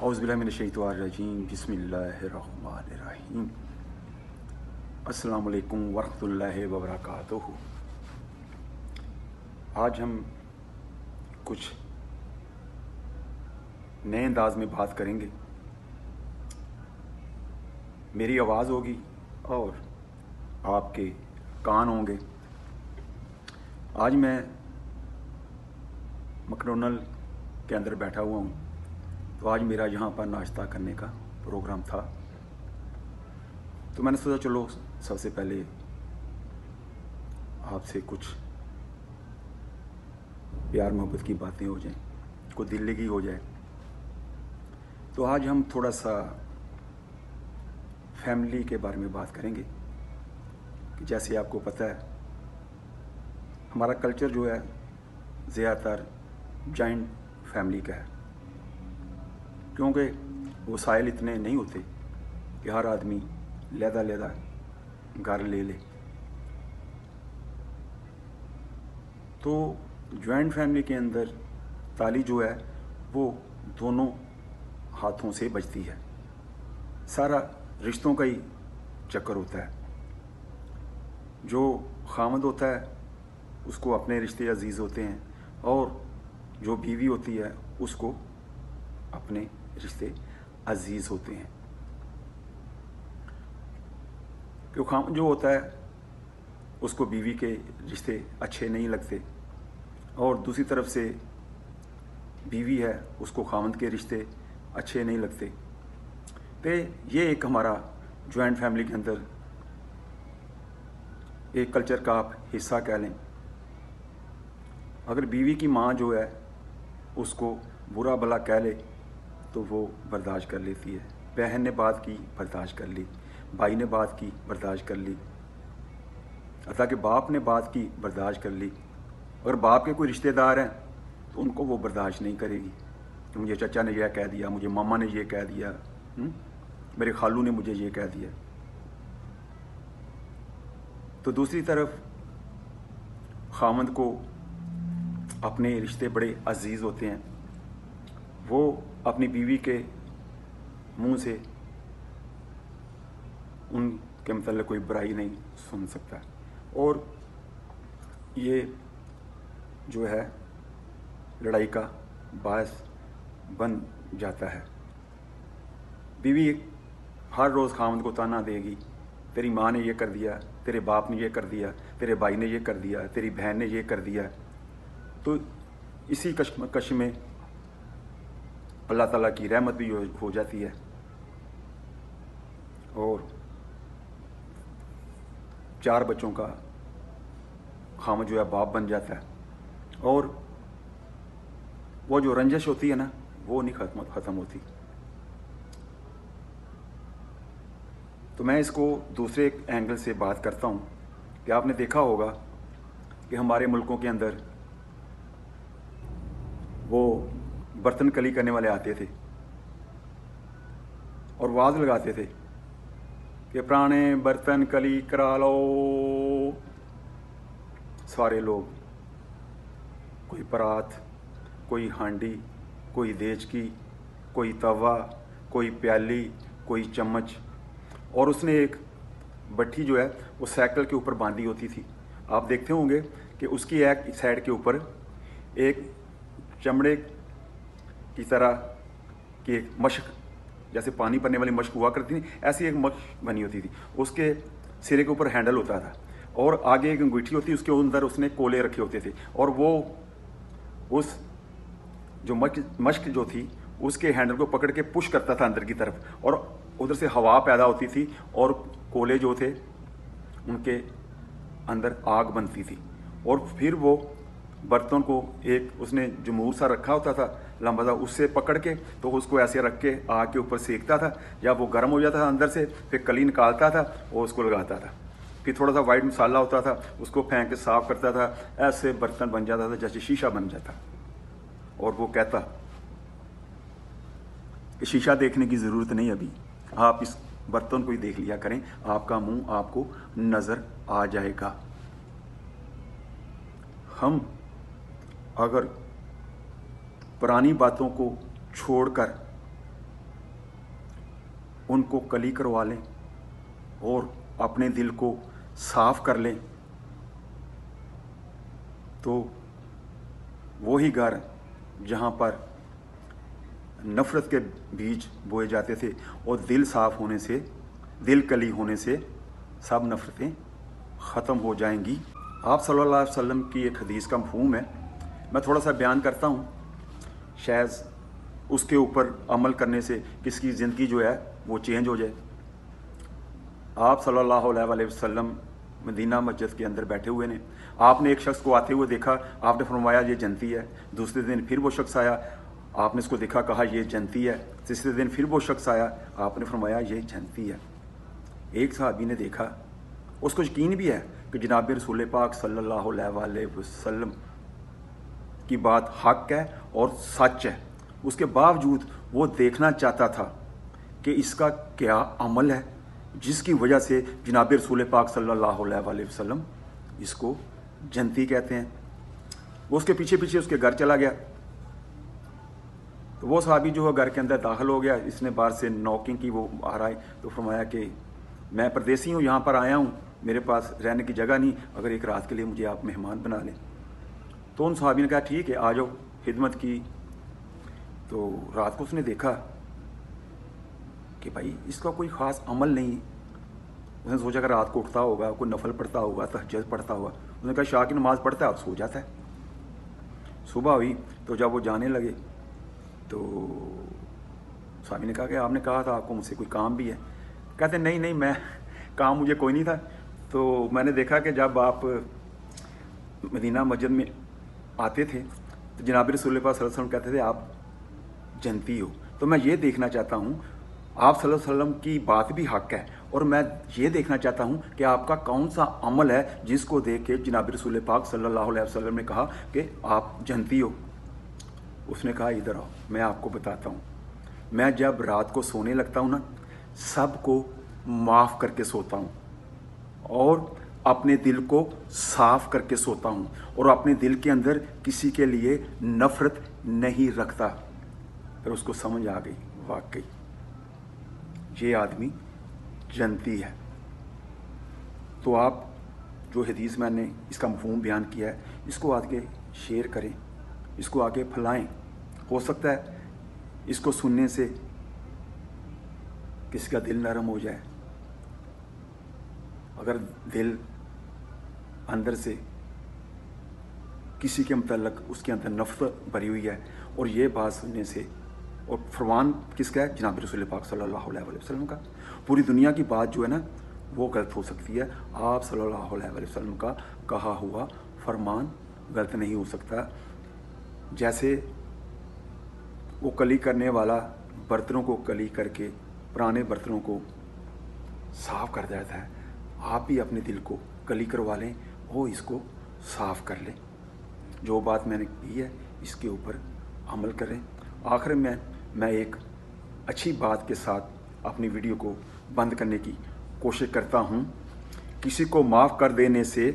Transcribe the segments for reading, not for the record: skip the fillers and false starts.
औज़ुबिल्लाहिमिनश्शैतानिर्रजीम बिस्मिल्लाहिर्रहमानिर्रहीम। अस्सलामु अलैकुम वरहमतुल्लाहि वबरकातुहू। आज हम कुछ नए अंदाज में बात करेंगे। मेरी आवाज़ होगी और आपके कान होंगे। आज मैं मैकडॉनल्ड के अंदर बैठा हुआ हूँ, तो आज मेरा यहाँ पर नाश्ता करने का प्रोग्राम था। तो मैंने सोचा चलो सबसे पहले आपसे कुछ प्यार मोहब्बत की बातें हो जाएं, कुछ दिल लगी हो जाए। तो आज हम थोड़ा सा फैमिली के बारे में बात करेंगे कि जैसे आपको पता है हमारा कल्चर जो है ज़्यादातर जॉइंट फैमिली का है, क्योंकि वसाइल इतने नहीं होते कि हर आदमी लहदा घर ले ले। तो जॉइंट फैमिली के अंदर ताली जो है वो दोनों हाथों से बजती है। सारा रिश्तों का ही चक्कर होता है। जो खामद होता है उसको अपने रिश्ते अजीज़ होते हैं, और जो बीवी होती है उसको अपने रिश्ते अजीज़ होते हैं। क्यों खामद जो होता है उसको बीवी के रिश्ते अच्छे नहीं लगते, और दूसरी तरफ से बीवी है उसको खामद के रिश्ते अच्छे नहीं लगते। तो ये एक हमारा जॉइंट फैमिली के अंदर एक कल्चर का आप हिस्सा कह लें। अगर बीवी की माँ जो है उसको बुरा भला कह ले तो वो बर्दाश्त कर लेती है। बहन ने बात की बर्दाश्त कर ली, भाई ने बात की बर्दाश्त कर ली, अतः कि बाप ने बात की बर्दाश्त कर ली। अगर बाप के कोई रिश्तेदार हैं तो उनको वो बर्दाश्त नहीं करेगी कि मुझे चचा ने यह कह दिया, मुझे मामा ने यह कह दिया, मेरे खालू ने मुझे ये कह दिया। तो दूसरी तरफ खामद को अपने रिश्ते बड़े अजीज़ होते हैं। वो अपनी बीवी के मुंह से उनके मतलब कोई बुराई नहीं सुन सकता, और ये जो है लड़ाई का बायस बन जाता है। बीवी हर रोज़ खामद को ताना देगी, तेरी माँ ने ये कर दिया, तेरे बाप ने ये कर दिया, तेरे भाई ने ये कर दिया, तेरी बहन ने ये कर दिया। तो इसी कश्मकश में अल्लाह ताला की रहमत भी हो जाती है, और 4 बच्चों का खामद जो है बाप बन जाता है। और वो जो रंजिश होती है ना वो नहीं ख़त्म होती। तो मैं इसको दूसरे एंगल से बात करता हूँ कि आपने देखा होगा कि हमारे मुल्कों के अंदर वो बर्तन कली करने वाले आते थे और आवाज़ लगाते थे कि पुराने बर्तन कली करा लो। सारे लोग, कोई परात, कोई हांडी, कोई देचकी, कोई तवा, कोई प्याली, कोई चम्मच, और उसने एक भट्टी जो है वो साइकिल के ऊपर बांधी होती थी। आप देखते होंगे कि उसकी एक साइड के ऊपर एक चमड़े की तरह की एक मशक, जैसे पानी भरने वाली मशक हुआ करती थी, ऐसी एक मशक बनी होती थी। उसके सिरे के ऊपर हैंडल होता था और आगे एक अंगूठी होती, उसके अंदर उसने कोले रखे होते थे, और वो उस जो मशक जो थी उसके हैंडल को पकड़ के पुश करता था अंदर की तरफ, और उधर से हवा पैदा होती थी और कोले जो थे उनके अंदर आग बनती थी। और फिर वो बर्तन को एक उसने जो मुंह सा रखा होता था लंबा सा, उससे पकड़ के तो उसको ऐसे रख के आग के ऊपर सेकता था। जब वो गर्म हो जाता था अंदर से, फिर कली निकालता था और उसको लगाता था। फिर थोड़ा सा वाइट मसाला होता था, उसको फेंक के साफ करता था। ऐसे बर्तन बन जाता था जैसे शीशा बन जाता। और वो कहता कि शीशा देखने की ज़रूरत नहीं, अभी आप इस बर्तन को ही देख लिया करें, आपका मुंह आपको नज़र आ जाएगा। हम अगर पुरानी बातों को छोड़कर ان کو کلی کروا لیں اور اپنے دل کو صاف کر لیں تو وہی گھر جہاں پر نفرت کے بیج بوئے جاتے تھے اور دل صاف ہونے سے، دل کلی ہونے سے سب نفرتیں ختم ہو جائیں گی۔ آپ صلی اللہ علیہ وسلم کی ایک حدیث کا مفہوم ہے، میں تھوڑا سا بیان کرتا ہوں، شاید اس کے اوپر عمل کرنے سے کس کی زندگی جو ہے وہ چینج ہو جائے۔ آپ صلی اللہ علیہ وسلم مدینہ مسجد کے اندر بیٹھے ہوئے نے، آپ نے ایک شخص کو آتے ہوئے دیکھا، آپ نے فرمایا یہ جنتی ہے۔ دوسرے دن پھر وہ شخص آیا، آپ نے اس کو دیکھا، کہا یہ جنتی ہے۔ تیسرے دن پھر وہ شخص آیا، آپ نے فرمایا یہ جنتی ہے۔ ایک صحابی نے دیکھا، اس کو یقین بھی ہے کہ جناب رسول پاک صلی اللہ علیہ وسلم کی بات حق ہے اور سچ ہے، اس کے باوجود وہ دیکھنا چاہتا تھا کہ اس کا کیا عمل ہے جس کی وجہ سے جناب رسول پاک صلی اللہ علیہ وسلم اس کو جنتی کہتے ہیں۔ وہ اس کے پیچھے پیچھے اس کے گھر چلا گیا، تو وہ صحابی جو ہے گھر کے اندر داخل ہو گیا، اس نے باہر سے نوکنگ کی، وہ آ رہا ہے تو فرمایا کہ میں پردیسی ہوں، یہاں پر آیا ہوں، میرے پاس رہنے کی جگہ نہیں، اگر ایک رات کے لیے مجھے آپ مہمان بنا لیں۔ تو ان صحابی نے کہا ٹھیک ہے آ جاؤ، خدمت کی۔ تو رات کو اس نے دیکھا کہ بھائی اس کا کوئی خاص عمل نہیں، اس نے سوچا کہ رات کو اٹھتا ہوگا، کوئی نفل پڑھتا ہوگا، تہجد پڑھتا ہوگا، اس نے کہا شاہ کی نماز پڑھتا ہے اور سو جاتا ہے۔ صبح ہوئی تو جب وہ جانے لگے تو صحابی نے کہا کہ آپ نے کہا تھا آپ کو مجھ سے کوئی کام بھی ہے؟ کہتے نہیں نہیں، میں کام مجھے کوئی نہیں تھا، تو میں نے دیکھا کہ جب آپ مدینہ مسجد میں آتے تھے تو جناب رسول اللہ صلی اللہ علیہ وسلم کہتے تھے آپ جنتی ہو، تو میں یہ دیکھنا چاہتا ہوں، آپ صلی اللہ علیہ وسلم کی بات بھی حق ہے اور میں یہ دیکھنا چاہتا ہوں کہ آپ کا کون سا عمل ہے جس کو دیکھ کے جناب رسول پاک صلی اللہ علیہ وسلم نے کہا کہ آپ جنتی ہو۔ اس نے کہا ادھر آؤ، میں آپ کو بتاتا ہوں، میں جب رات کو سونے لگتا ہوں نا، سب کو معاف کر کے سوتا ہوں اور اپنے دل کو صاف کر کے سوتا ہوں اور اپنے دل کے اندر کسی کے لیے نفرت نہیں رکھتا۔ پھر اس کو سمجھ آ گئی واقعی یہ آدمی جنتی ہے۔ تو آپ جو حدیث میں نے اس کا مفہوم بیان کیا ہے، اس کو آگے شیئر کریں، اس کو آگے پھیلائیں، ہو سکتا ہے اس کو سننے سے کسی کا دل نرم ہو جائے۔ اگر دل اندر سے کسی کے متعلق اس کے اندر نفرت بھری ہوئی ہے اور یہ بات سننے سے، اور فرمان کس کا ہے؟ جناب رسول پاک صلی اللہ علیہ وسلم کا، پوری دنیا کی بات جو ہے نا وہ غلط ہو سکتی ہے، آپ صلی اللہ علیہ وسلم کا کہا ہوا فرمان غلط نہیں ہو سکتا۔ جیسے وہ کلی کرنے والا برتنوں کو کلی کر کے پرانے برتنوں کو صاف کر دیتا ہے، آپ بھی اپنے دل کو کلی کروا لیں اور اس کو صاف کر لیں۔ جو بات میں نے کی ہے اس کے اوپر عمل کریں۔ آخر میں ایک اچھی بات کے ساتھ اپنی ویڈیو کو بند کرنے کی کوشش کرتا ہوں۔ کسی کو معاف کر دینے سے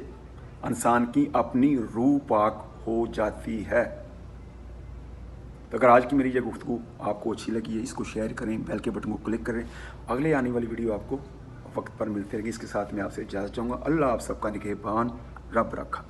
انسان کی اپنی روح پاک ہو جاتی ہے۔ تو اگر آج کی میری یہ گفتگو آپ کو اچھی لگی ہے، اس کو شیئر کریں، بیل کے بٹن کو کلک کریں، اگلے آنے والی ویڈیو آپ کو وقت پر ملتی رہے گی۔ اس کے ساتھ میں آپ سے اجازت چاہوں گا۔ اللہ آپ سب کا نگہبان رب رکھا۔